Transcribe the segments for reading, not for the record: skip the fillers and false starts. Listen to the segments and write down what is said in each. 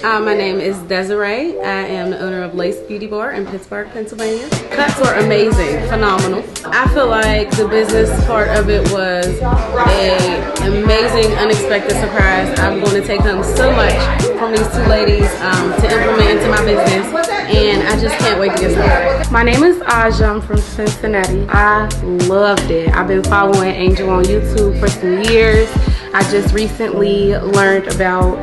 My name is Desiree. I am the owner of Lace Beauty Bar in Pittsburgh, Pennsylvania. Cuts were amazing, phenomenal. I feel like the business part of it was an amazing, unexpected surprise. I'm going to take home so much from these two ladies to implement into my business, and I just can't wait to get started. My name is Aja. I'm from Cincinnati. I loved it. I've been following Angel on YouTube for some years. I just recently learned about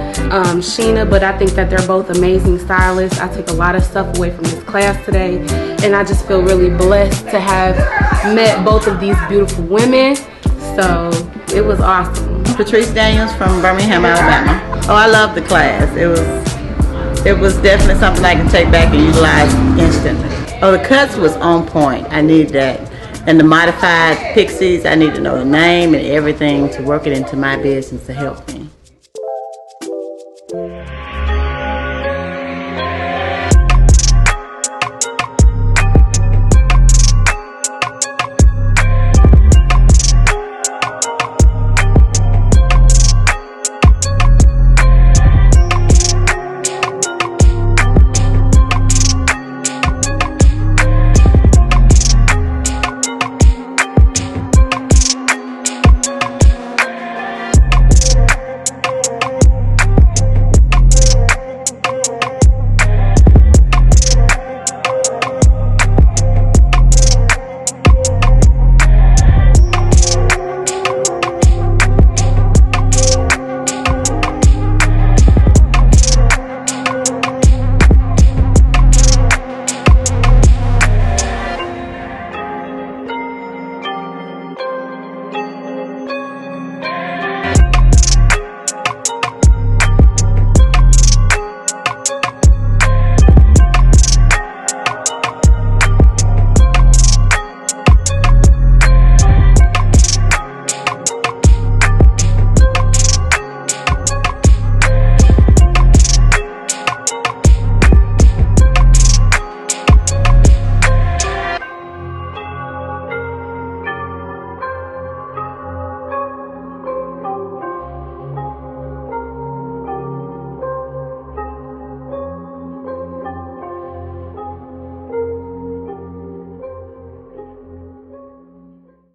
Sheena, but I think that they're both amazing stylists. I took a lot of stuff away from this class today, and I just feel really blessed to have met both of these beautiful women. So it was awesome. Patrice Daniels from Birmingham, Alabama. Oh, I love the class. It was definitely something I can take back and utilize instantly. Oh, the cuts was on point. I needed that. And the modified pixies, I need to know the name and everything to work it into my business to help me.